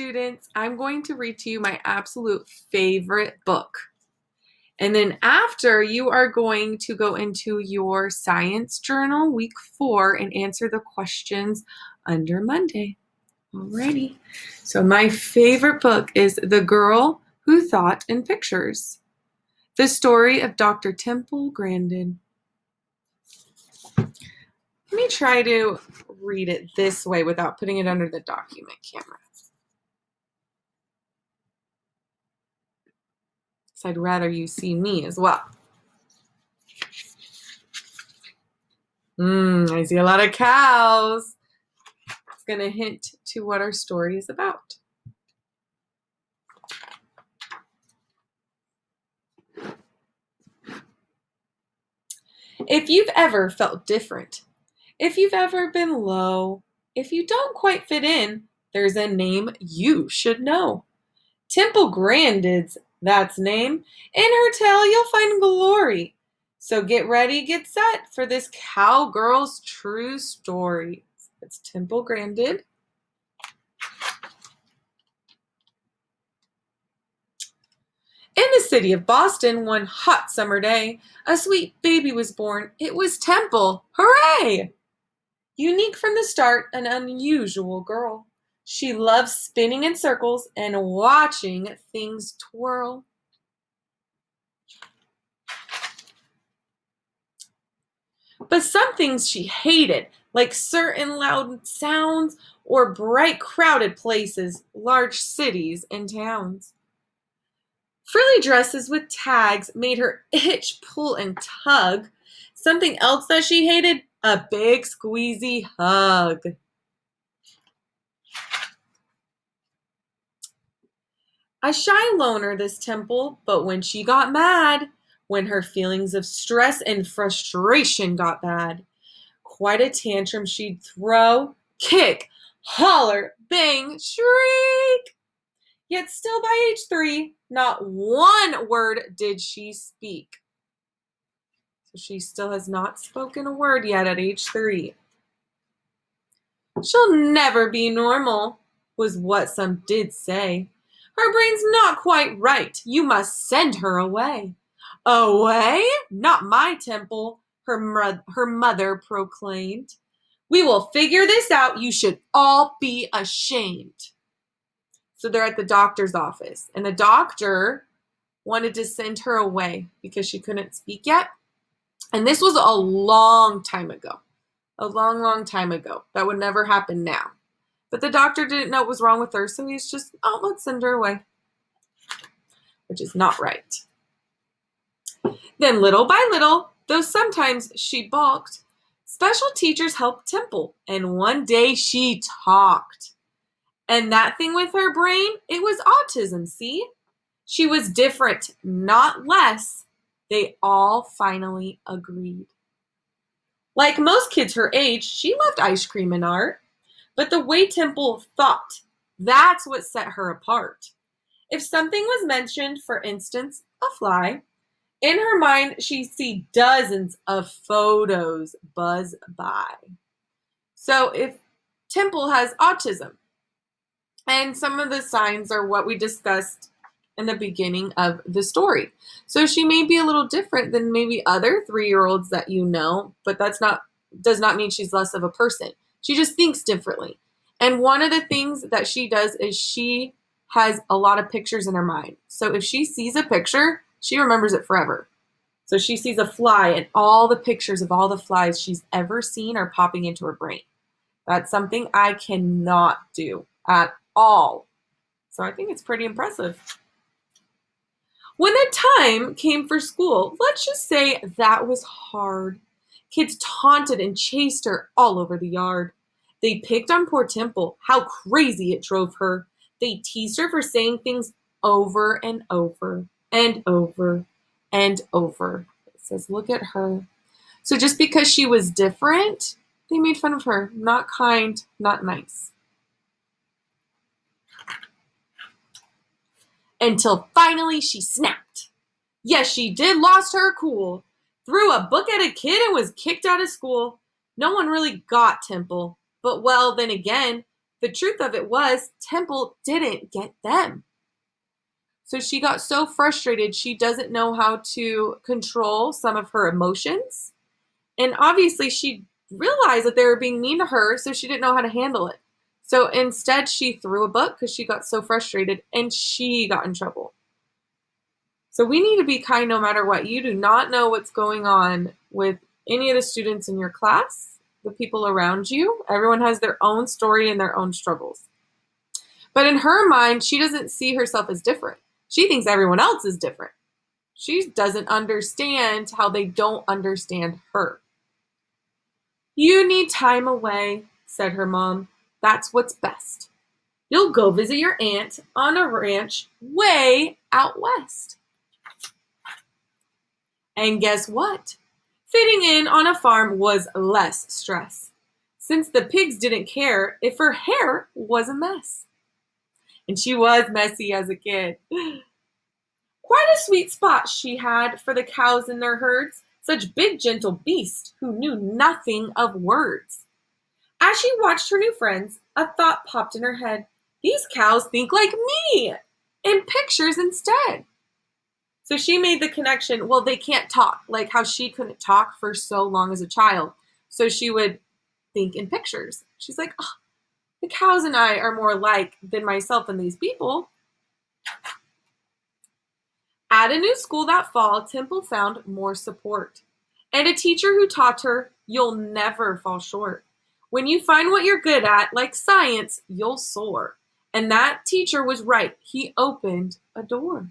students, I'm going to read to you my absolute favorite book. And then after, you are going to go into your science journal week 4 and answer the questions under Monday. Alrighty. So my favorite book is The Girl Who Thought in Pictures. The story of Dr. Temple Grandin. Let me try to read it this way without putting it under the document camera. So I'd rather you see me as well. I see a lot of cows. It's going to hint to what our story is about. If you've ever felt different, if you've ever been low, if you don't quite fit in, there's a name you should know. Temple Grandin's that's name. In her tale, you'll find glory. So get ready, get set for this cowgirl's true story. It's Temple Grandin. In the city of Boston, one hot summer day, a sweet baby was born. It was Temple. Hooray! Unique from the start, an unusual girl. She loves spinning in circles and watching things twirl. But some things she hated, like certain loud sounds or bright crowded places, large cities and towns. Frilly dresses with tags made her itch, pull, and tug. Something else that she hated, a big squeezy hug. A shy loner, this Temple, but when she got mad, when her feelings of stress and frustration got bad, quite a tantrum she'd throw, kick, holler, bang, shriek. Yet still by age 3, not one word did she speak. So she still has not spoken a word yet at age 3. She'll never be normal, was what some did say. Her brain's not quite right. You must send her away. Away? Not my Temple, her mother proclaimed. We will figure this out. You should all be ashamed. So they're at the doctor's office, and the doctor wanted to send her away because she couldn't speak yet. And this was a long time ago. A long, long time ago. That would never happen now. But the doctor didn't know what was wrong with her, so he's just, let's send her away. Which is not right. Then little by little, though sometimes she balked, special teachers helped Temple, and one day she talked. And that thing with her brain, it was autism, see? She was different, not less. They all finally agreed. Like most kids her age, she loved ice cream and art. But the way Temple thought, that's what set her apart. If something was mentioned, for instance, a fly, in her mind she'd see dozens of photos buzz by. So if Temple has autism, and some of the signs are what we discussed in the beginning of the story. So she may be a little different than maybe other 3-year-olds that you know, but does not mean she's less of a person. She just thinks differently. And one of the things that she does is she has a lot of pictures in her mind. So if she sees a picture, she remembers it forever. So she sees a fly, and all the pictures of all the flies she's ever seen are popping into her brain. That's something I cannot do at all. So I think it's pretty impressive. When the time came for school, let's just say that was hard. Kids taunted and chased her all over the yard. They picked on poor Temple, how crazy it drove her. They teased her for saying things over and over and over and over. It says, look at her. So just because she was different, they made fun of her. Not kind, not nice. Until finally she snapped. Yes, she did lost her cool. Threw a book at a kid and was kicked out of school. No one really got Temple. But well, then again, The truth of it was, Temple didn't get them. So she got so frustrated, she doesn't know how to control some of her emotions. And obviously, she realized that they were being mean to her, so she didn't know how to handle it. So instead, she threw a book because she got so frustrated, and she got in trouble. So we need to be kind no matter what. You do not know what's going on with any of the students in your class, the people around you. Everyone has their own story and their own struggles. But in her mind, she doesn't see herself as different. She thinks everyone else is different. She doesn't understand how they don't understand her. You need time away, said her mom. That's what's best. You'll go visit your aunt on a ranch way out west. And guess what? Fitting in on a farm was less stress, since the pigs didn't care if her hair was a mess. And she was messy as a kid. Quite a sweet spot she had for the cows in their herds, such big, gentle beasts who knew nothing of words. As she watched her new friends, a thought popped in her head. These cows think like me, in pictures instead. So she made the connection, well, they can't talk, like how she couldn't talk for so long as a child. So she would think in pictures. She's like, oh, the cows and I are more alike than myself and these people. At a new school that fall, Temple found more support and a teacher who taught her, you'll never fall short. When you find what you're good at, like science, you'll soar. And that teacher was right. He opened a door.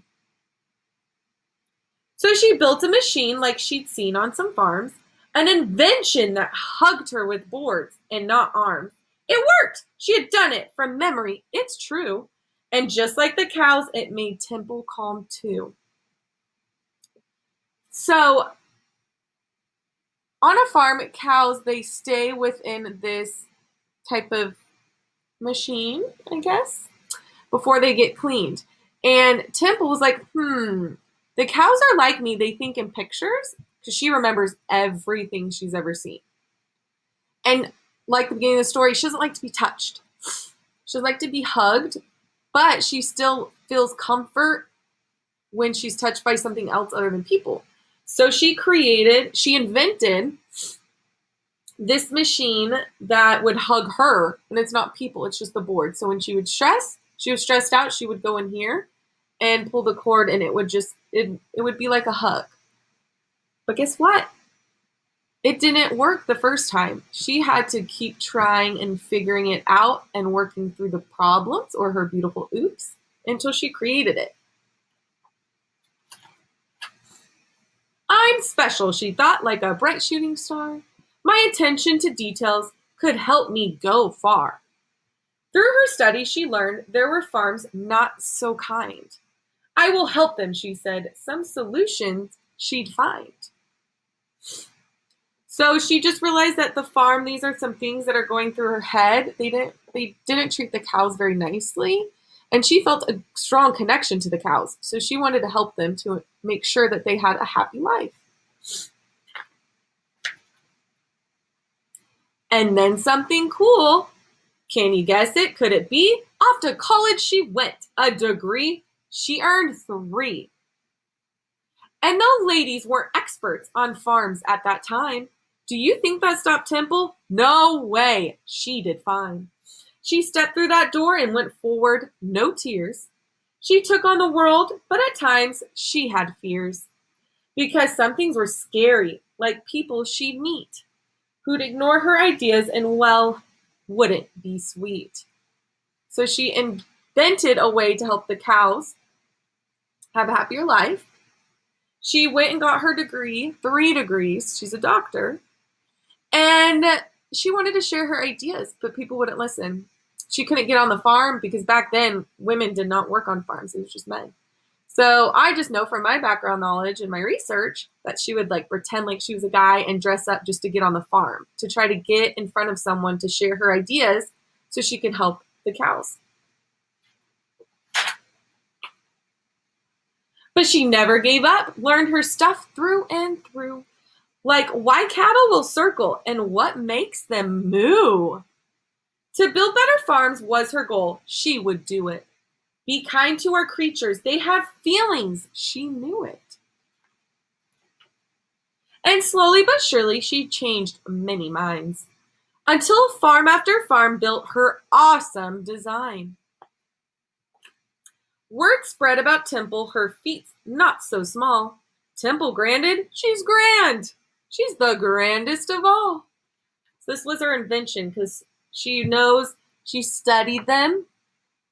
So she built a machine like she'd seen on some farms, an invention that hugged her with boards and not arms. It worked. She had done it from memory. It's true. And just like the cows, it made Temple calm too. So on a farm, cows, they stay within this type of machine, I guess, before they get cleaned. And Temple was like, the cows are like me. They think in pictures because she remembers everything she's ever seen. And like the beginning of the story, she doesn't like to be touched. She doesn't like to be hugged, but she still feels comfort when she's touched by something else other than people. So she invented this machine that would hug her, and it's not people, it's just the board. So when she was stressed out, she would go in here and pull the cord, and it would be like a hug. But guess what? It didn't work the first time. She had to keep trying and figuring it out and working through the problems or her beautiful oops until she created it. I'm special, she thought, like a bright shooting star. My attention to details could help me go far. Through her study, she learned there were farms not so kind. I will help them, she said. Some solutions she'd find. So she just realized that the farm, these are some things that are going through her head. They didn't treat the cows very nicely. And she felt a strong connection to the cows. So she wanted to help them to make sure that they had a happy life. And then something cool. Can you guess it? Could it be? Off to college she went. A degree. She earned 3. And those ladies weren't experts on farms at that time. Do you think that stopped Temple? No way. She did fine. She stepped through that door and went forward, no tears. She took on the world, but at times she had fears. Because some things were scary, like people she'd meet, who'd ignore her ideas and, well, wouldn't be sweet. So she invented a way to help the cows have a happier life. She went and got her degree, 3 degrees. She's a doctor. And she wanted to share her ideas, but people wouldn't listen. She couldn't get on the farm because back then women did not work on farms. It was just men. So I just know from my background knowledge and my research that she would pretend like she was a guy and dress up just to get on the farm, to try to get in front of someone to share her ideas so she could help the cows. But she never gave up, learned her stuff through and through. Like why cattle will circle and what makes them moo. To build better farms was her goal. She would do it. Be kind to our creatures. They have feelings. She knew it. And slowly but surely, she changed many minds, until farm after farm built her awesome design. Word spread about Temple, her feats not so small. Temple granted, she's grand. She's the grandest of all. So this was her invention because she knows, she studied them.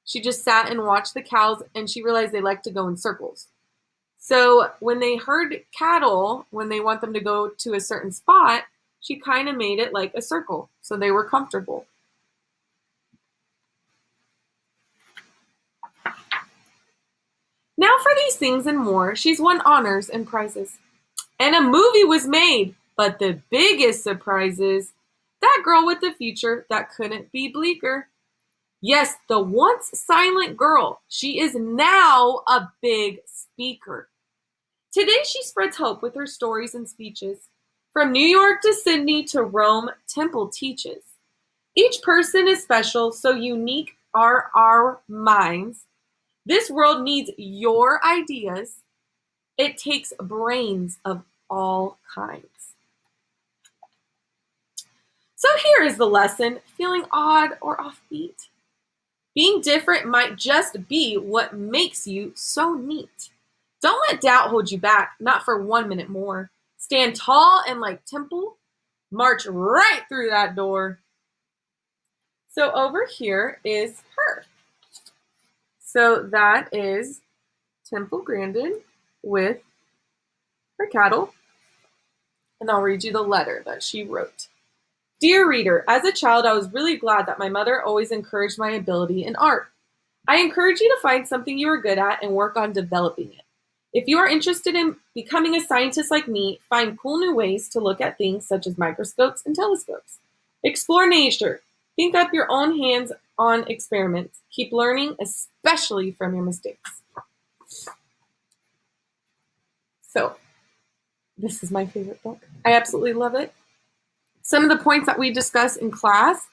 She just sat and watched the cows, and she realized they like to go in circles. So when they herd cattle, when they want them to go to a certain spot, she kind of made it like a circle, so they were comfortable. Now for these things and more, she's won honors and prizes. And a movie was made, but the biggest surprise is that girl with the future that couldn't be bleaker. Yes, the once silent girl, she is now a big speaker. Today she spreads hope with her stories and speeches. From New York to Sydney to Rome, Temple teaches. Each person is special, so unique are our minds. This world needs your ideas. It takes brains of all kinds. So here is the lesson, feeling odd or offbeat. Being different might just be what makes you so neat. Don't let doubt hold you back, not for 1 minute more. Stand tall and like Temple, march right through that door. So over here is her. So that is Temple Grandin with her cattle. And I'll read you the letter that she wrote. Dear reader, as a child, I was really glad that my mother always encouraged my ability in art. I encourage you to find something you are good at and work on developing it. If you are interested in becoming a scientist like me, find cool new ways to look at things such as microscopes and telescopes. Explore nature. Think up your own hands-on experiments. Keep learning, especially from your mistakes. So, this is my favorite book. I absolutely love it. Some of the points that we discuss in class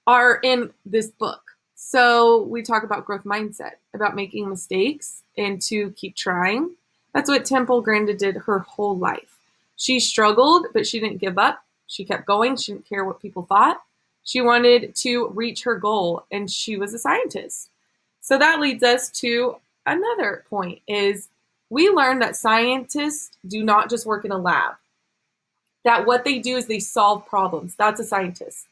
are in this book. So we talk about growth mindset, about making mistakes and to keep trying. That's what Temple Grandin did her whole life. She struggled, but she didn't give up. She kept going. She didn't care what people thought. She wanted to reach her goal, and she was a scientist. So that leads us to another point is we learned that scientists do not just work in a lab. That what they do is they solve problems. That's a scientist.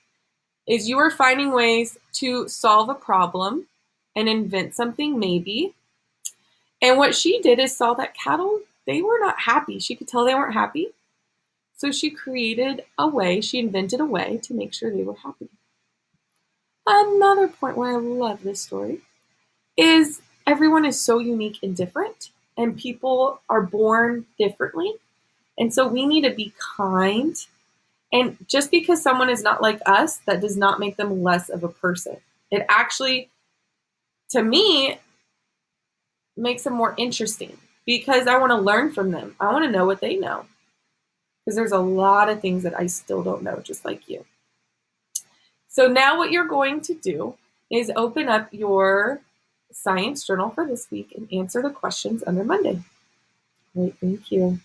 Is you are finding ways to solve a problem and invent something maybe. And what she did is saw that cattle, they were not happy. She could tell they weren't happy. So she created a way, she invented a way to make sure they were happy. Another point why I love this story is everyone is so unique and different, and people are born differently. And so we need to be kind. And just because someone is not like us, that does not make them less of a person. It actually, to me, makes them more interesting because I want to learn from them. I want to know what they know because there's a lot of things that I still don't know, just like you. So now what you're going to do is open up your science journal for this week and answer the questions under Monday. Great, thank you.